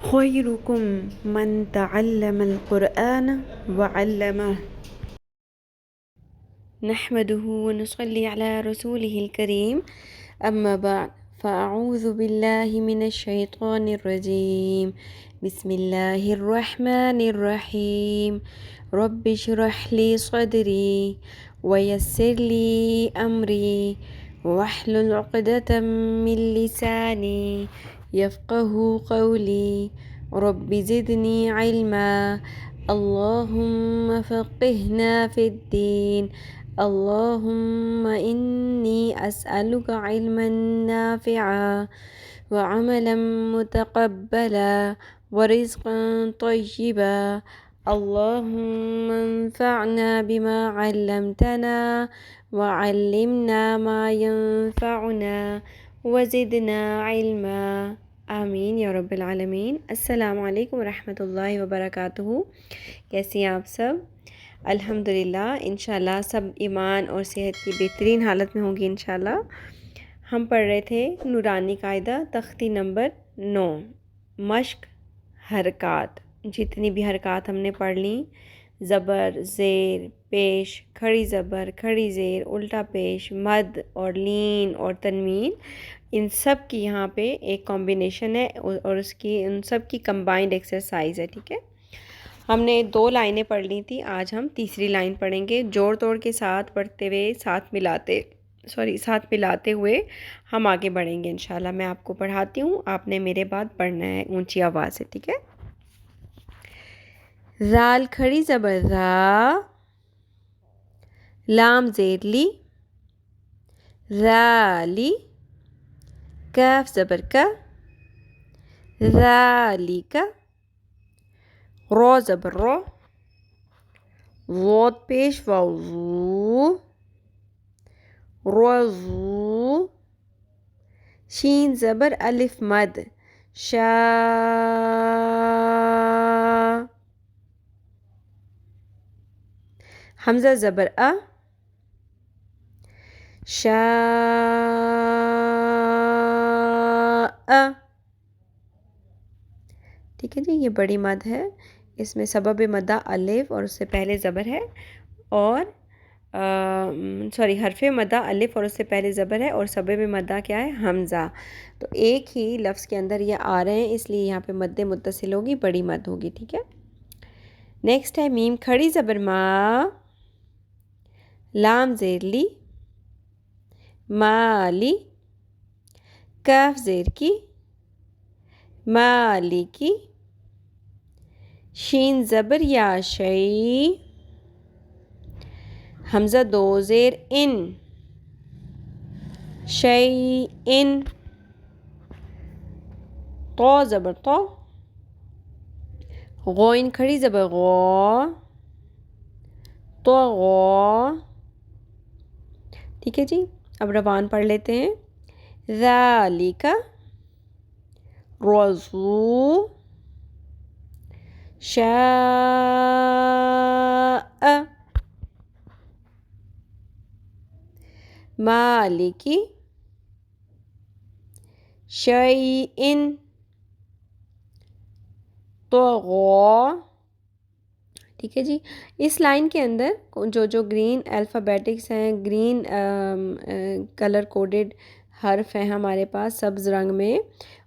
خيركم من تعلم القرآن وعلمه نحمده ونصلي على رسوله الكريم أما بعد فأعوذ بالله من الشيطان الرجيم بسم الله الرحمن الرحيم رب اشرح لي صدري ويسر لي أمري واحلل عقدة من لساني يفقه قولي رب زدني علما اللهم فقهنا في الدين اللهم إني أسألك علما نافعا وعملا متقبلا ورزقا طيبا اللهم انفعنا بما علمتنا وعلمنا ما ينفعنا وزدنا علما آمین یا رب العالمین۔ السلام علیکم ورحمۃ اللہ وبرکاتہ۔ کیسی ہیں آپ سب؟ الحمدللہ انشاءاللہ سب ایمان اور صحت کی بہترین حالت میں ہوں گی انشاءاللہ۔ ہم پڑھ رہے تھے نورانی قاعدہ تختی نمبر 9 مشق حرکات۔ جتنی بھی حرکات ہم نے پڑھ لیں، زبر، زیر، پیش، کھڑی زبر، کھڑی زیر، الٹا پیش، مد اور لین اور تنوین، ان سب کی یہاں پہ ایک کمبینیشن ہے اور ان سب کی کمبائنڈ ایکسرسائز ہے، ٹھیک ہے۔ ہم نے 2 لائنیں پڑھ لی تھی، آج ہم تیسری لائن پڑھیں گے۔ جوڑ توڑ کے ساتھ پڑھتے ہوئے ساتھ ملاتے ہوئے ہم آگے بڑھیں گے انشاءاللہ۔ میں آپ کو پڑھاتی ہوں، آپ نے میرے بعد پڑھنا ہے اونچی آواز سے، ٹھیک ہے۔ زال کھڑی زبر را، لام زیر لی، رالی، کاف زبر کا، رالی کا، رو زبر رو، وود پیش واو زو، روزو، شین زبر الف مد شا، حمزہ زبر ا، شا ٹھیک ہے جی۔ یہ بڑی مد ہے، اس میں سبب مدہ الف اور اس سے پہلے زبر ہے، اور حرف مدہ الف اور اس سے پہلے زبر ہے، اور سبب مدہ کیا ہے؟ حمزہ۔ تو ایک ہی لفظ کے اندر یہ آ رہے ہیں، اس لیے یہاں پہ مد متصل ہوگی، بڑی مد ہوگی، ٹھیک ہے۔ نیکسٹ ہے میم کھڑی زبر ما، لام زیر لی، مالی، کاف زیر کی، مالی کی، شین زبر یا شئی، حمزہ 2 زیر ان، شئی ان، تو زبر تو، غوئن کھڑی زبر غو، تو غو، ٹھیک ہے جی۔ اب روان پڑھ لیتے ہیں۔ ذالک رزو، شاء، مالکی، شیئن، طغوا، ٹھیک ہے جی۔ اس لائن کے اندر جو گرین الفابیٹکس ہیں، گرین کلر کوڈڈ حرف ہیں ہمارے پاس سبز رنگ میں،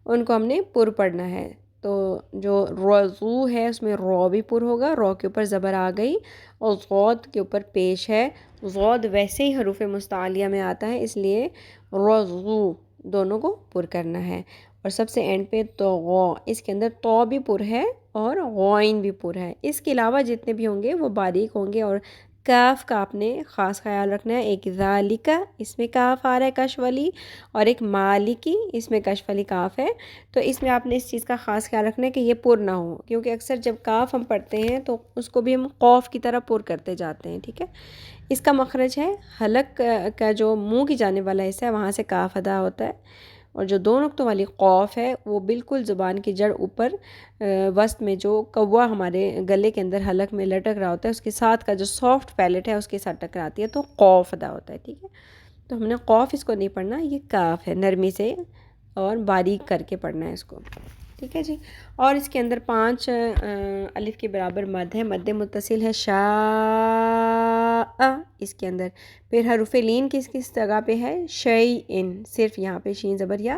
ان کو ہم نے پر پڑھنا ہے۔ تو جو رزو ہے اس میں رو بھی پر ہوگا، رو کے اوپر زبر آ گئی، اور ضاد کے اوپر پیش ہے۔ ضاد ویسے ہی حروف مستعلیہ میں آتا ہے، اس لیے رزو دونوں کو پر کرنا ہے۔ اور سب سے اینڈ پہ تو غو، اس کے اندر تو بھی پر ہے اور غوئن بھی پر ہے۔ اس کے علاوہ جتنے بھی ہوں گے وہ باریک ہوں گے، اور کاف کا آپ نے خاص خیال رکھنا ہے۔ ایک ذالکہ، اس میں کاف آ رہا ہے کش والی، اور ایک مالکی، اس میں کش والی کاف ہے۔ تو اس میں آپ نے اس چیز کا خاص خیال رکھنا ہے کہ یہ پر نہ ہو، کیونکہ اکثر جب کاف ہم پڑھتے ہیں تو اس کو بھی ہم قوف کی طرح پر کرتے جاتے ہیں، ٹھیک ہے۔ اس کا مخرج ہے حلق کا جو منہ کی جانے والا حصہ ہے، وہاں سے کاف ادا ہوتا ہے، اور جو 2 نقطوں والی قوف ہے وہ بالکل زبان کی جڑ اوپر وسط میں جو کوا ہمارے گلے کے اندر حلق میں لٹک رہا ہوتا ہے، اس کے ساتھ کا جو سافٹ پیلٹ ہے اس کے ساتھ ٹکراتی ہے، تو قوف ادا ہوتا ہے، ٹھیک ہے۔ تو ہم نے قوف اس کو نہیں پڑھنا، یہ کاف ہے، نرمی سے اور باریک کر کے پڑھنا ہے اس کو، ٹھیک ہے جی. اور اس کے اندر 5 الف کے برابر مد ہے، مد متصل ہے شاء اس کے اندر. پھر حرف لین کس کس جگہ پہ ہے؟ شیئن، صرف یہاں پہ شین زبر یا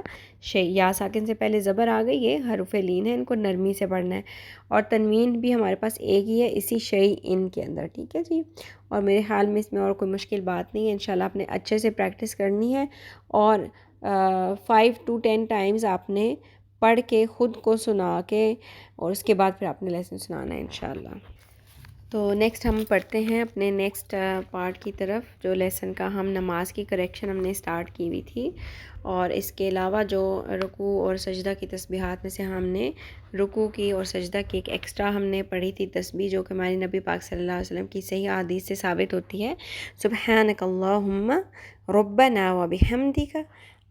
یا ساکن سے پہلے زبر آ گئی، یہ حرف لین ہے، ان کو نرمی سے پڑھنا ہے. اور تنوین بھی ہمارے پاس ایک ہی ہے اسی شیئن کے اندر. ٹھیک ہے جی. اور میرے خیال میں اس میں اور کوئی مشکل بات نہیں ہے. انشاءاللہ آپ نے اچھے سے پریکٹس کرنی ہے اور 5 to 10 ٹائمز آپ نے پڑھ کے خود کو سنا کے اور اس کے بعد پھر آپ نے لیسن سنانا ہے انشاءاللہ. تو نیکسٹ ہم پڑھتے ہیں اپنے نیکسٹ پارٹ کی طرف، جو لیسن کا ہم نماز کی کریکشن ہم نے سٹارٹ کی ہوئی تھی. اور اس کے علاوہ جو رکوع اور سجدہ کی تسبیحات میں سے ہم نے رکوع کی اور سجدہ کی ایک ایکسٹرا ہم نے پڑھی تھی تسبیح، جو کہ ہماری نبی پاک صلی اللہ علیہ وسلم کی صحیح حدیث سے ثابت ہوتی ہے. سبحانک اللہم ربنا وبحمدک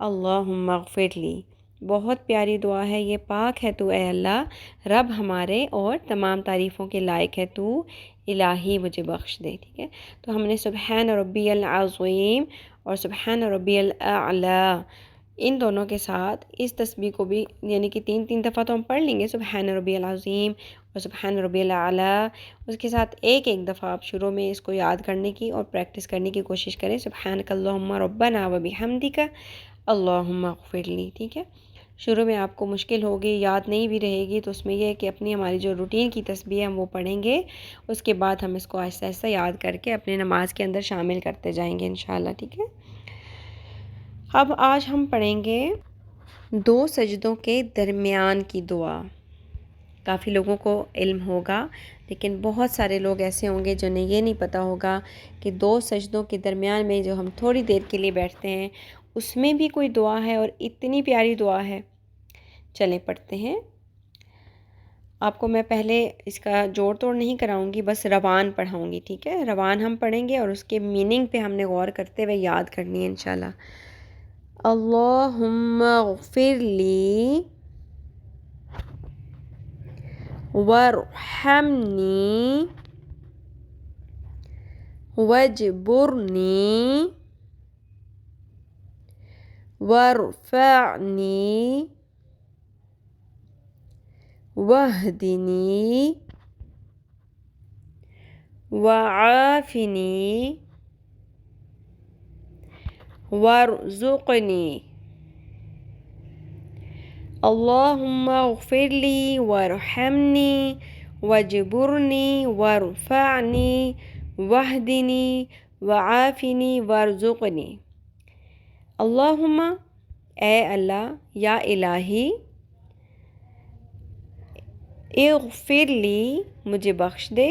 اللہم اغفر لی. بہت پیاری دعا ہے یہ. پاک ہے تو اے اللہ رب ہمارے اور تمام تعریفوں کے لائق ہے تو الہی، مجھے بخش دے. ٹھیک ہے. تو ہم نے سبحان ربی العظیم اور سبحان ربی الاعلی ان دونوں کے ساتھ اس تسبیح کو بھی یعنی کہ 3 دفعہ تو ہم پڑھ لیں گے، سبحان ربی العظیم اور سبحان ربی الاعلی. اس کے ساتھ ایک دفعہ آپ شروع میں اس کو یاد کرنے کی اور پریکٹس کرنے کی کوشش کریں. سبحانک اللہم ربنا وبحمدک اللہم اغفر لی. ٹھیک ہے. شروع میں آپ کو مشکل ہوگی، یاد نہیں بھی رہے گی، تو اس میں یہ ہے کہ اپنی ہماری جو روٹین کی تسبیح ہے ہم وہ پڑھیں گے، اس کے بعد ہم اس کو آہستہ آہستہ یاد کر کے اپنے نماز کے اندر شامل کرتے جائیں گے انشاءاللہ. ٹھیک ہے. اب آج ہم پڑھیں گے 2 سجدوں کے درمیان کی دعا. کافی لوگوں کو علم ہوگا لیکن بہت سارے لوگ ایسے ہوں گے جنہیں یہ نہیں پتہ ہوگا کہ 2 سجدوں کے درمیان میں جو ہم تھوڑی دیر کے لیے بیٹھتے ہیں اس میں بھی کوئی دعا ہے اور اتنی پیاری دعا ہے. چلیں پڑھتے ہیں. آپ کو میں پہلے اس کا جوڑ توڑ نہیں کراؤں گی، بس روان پڑھاؤں گی. ٹھیک ہے. روان ہم پڑھیں گے اور اس کے میننگ پہ ہم نے غور کرتے ہوئے یاد کرنی ہے انشاءاللہ. اللہم اغفر لی وارحمنی واجبرنی وارفعنی واہدنی وعافنی وارزقنی. اللہم اغفر لی وارحمنی واجبرنی وارفعنی واہدنی وعافنی وارزقنی. اللہم اے اللہ یا الہی، اغفر لی مجھے بخش دے،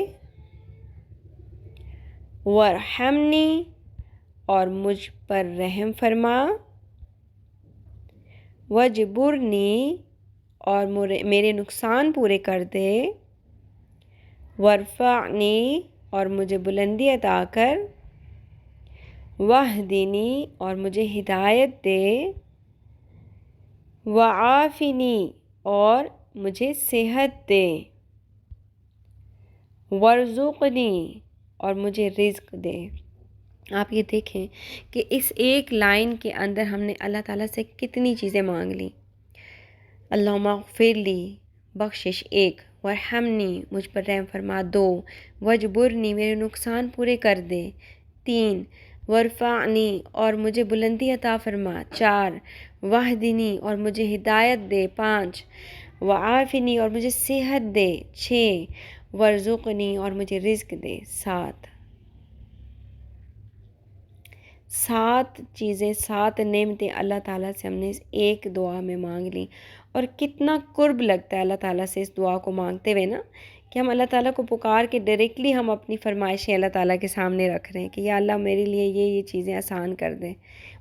وارحمنی اور مجھ پر رحم فرما، واجبرنی اور میرے نقصان پورے کر دے، وارفعنی اور مجھے بلندی عطا کر، واہدنی اور مجھے ہدایت دے، وعافنی اور مجھے صحت دے، وارزقنی اور مجھے رزق دے. آپ یہ دیکھیں کہ اس ایک لائن کے اندر ہم نے اللہ تعالیٰ سے کتنی چیزیں مانگ لی. اللہم اغفر لی بخشش 1، وارحمنی مجھ پر رحم فرما 2، واجبرنی میرے نقصان پورے کر دے 3، وارفعنی اور مجھے بلندی عطا فرما 4، واہدنی اور مجھے ہدایت دے 5، وعافنی اور مجھے صحت دے 6، وارزقنی اور مجھے رزق دے 7. 7 چیزیں، 7 نعمتیں اللہ تعالیٰ سے ہم نے اس ایک دعا میں مانگ لی. اور کتنا قرب لگتا ہے اللہ تعالیٰ سے اس دعا کو مانگتے ہوئے نا، کہ ہم اللہ تعالیٰ کو پکار کے ڈائریکٹلی ہم اپنی فرمائشیں اللہ تعالیٰ کے سامنے رکھ رہے ہیں کہ یا اللہ میرے لیے یہ چیزیں آسان کر دیں،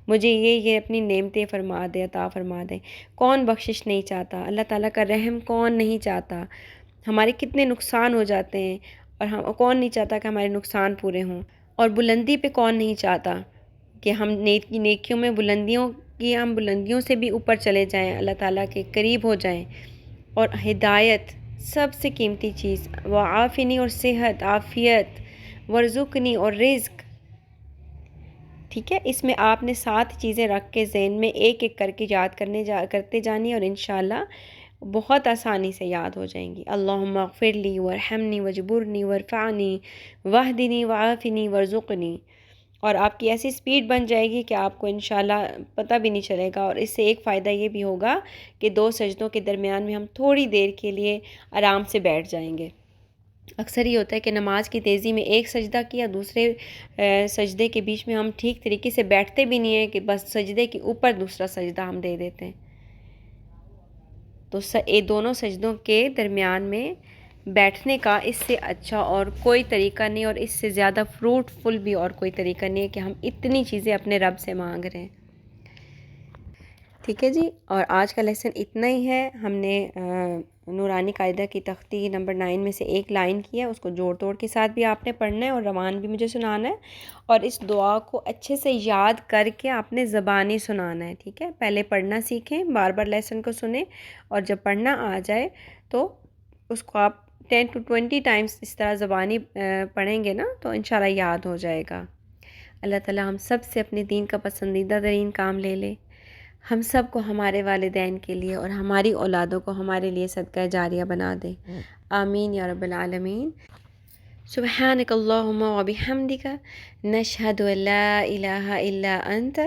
مجھے یہ اپنی نعمتیں فرما دے، عطا فرما دے. کون بخشش نہیں چاہتا؟ اللہ تعالیٰ کا رحم کون نہیں چاہتا؟ ہمارے کتنے نقصان ہو جاتے ہیں اور ہم کون نہیں چاہتا کہ ہمارے نقصان پورے ہوں؟ اور بلندی پہ کون نہیں چاہتا کہ ہم نیکیوں میں ہم بلندیوں سے بھی اوپر چلے جائیں، اللہ تعالیٰ کے قریب ہو جائیں. اور ہدایت سب سے قیمتی چیز، وعافنی اور صحت، عافیت، ورزقنی اور رزق. ٹھیک ہے. اس میں آپ نے 7 چیزیں رکھ کے ذہن میں ایک ایک کر کے یاد کرتے جانی اور انشاءاللہ بہت آسانی سے یاد ہو جائیں گی۔ اللہم اغفر لی ورحمنی وجبرنی ورفعنی واہدنی وعافنی ورزقنی، اور آپ کی ایسی سپیڈ بن جائے گی کہ آپ کو انشاءاللہ پتہ بھی نہیں چلے گا۔ اور اس سے ایک فائدہ یہ بھی ہوگا کہ 2 سجدوں کے درمیان میں ہم تھوڑی دیر کے لیے آرام سے بیٹھ جائیں گے۔ اکثر یہ ہوتا ہے کہ نماز کی تیزی میں ایک سجدہ کیا، دوسرے سجدے کے بیچ میں ہم ٹھیک طریقے سے بیٹھتے بھی نہیں ہیں کہ بس سجدے کے اوپر دوسرا سجدہ ہم دے دیتے ہیں۔ تو دونوں سجدوں کے درمیان میں بیٹھنے کا اس سے اچھا اور کوئی طریقہ نہیں، اور اس سے زیادہ فروٹفل بھی اور کوئی طریقہ نہیں ہے کہ ہم اتنی چیزیں اپنے رب سے مانگ رہے ہیں۔ ٹھیک ہے جی، اور آج کا لیسن اتنا ہی ہے۔ ہم نے نورانی قاعدہ کی تختی نمبر 9 میں سے ایک لائن کی ہے، اس کو جوڑ توڑ کے ساتھ بھی آپ نے پڑھنا ہے اور روان بھی مجھے سنانا ہے، اور اس دعا کو اچھے سے یاد کر کے آپ نے زبانی سنانا ہے۔ ٹھیک ہے، پہلے پڑھنا سیکھیں، بار بار لیسن کو سنیں، اور جب پڑھنا آ جائے تو اس کو آپ 10 to 20 ٹائمز اس طرح زبانی پڑھیں گے نا تو انشاءاللہ یاد ہو جائے گا۔ اللہ تعالی ہم سب سے اپنے دین کا پسندیدہ ترین کام لے لے، ہم سب کو ہمارے والدین کے لیے اور ہماری اولادوں کو ہمارے لیے صدقہ جاریہ بنا دے، آمین یا رب العالمین۔ سبحانک اللہم وبحمدک، نشہد ان لا الہ الا انت،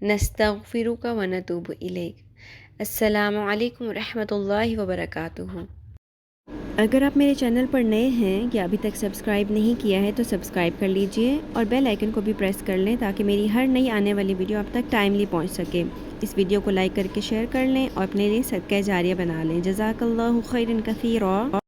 نستغفرک ونتوب الیک۔ السلام علیکم ورحمۃ اللہ وبرکاتہ۔ اگر آپ میرے چینل پر نئے ہیں یا ابھی تک سبسکرائب نہیں کیا ہے تو سبسکرائب کر لیجئے، اور بیل آئیکن کو بھی پریس کر لیں تاکہ میری ہر نئی آنے والی ویڈیو آپ تک ٹائملی پہنچ سکے۔ اس ویڈیو کو لائک کر کے شیئر کر لیں اور اپنے لیے صدقہ جاریہ بنا لیں۔ جزاک اللہ خیرا کثیرا۔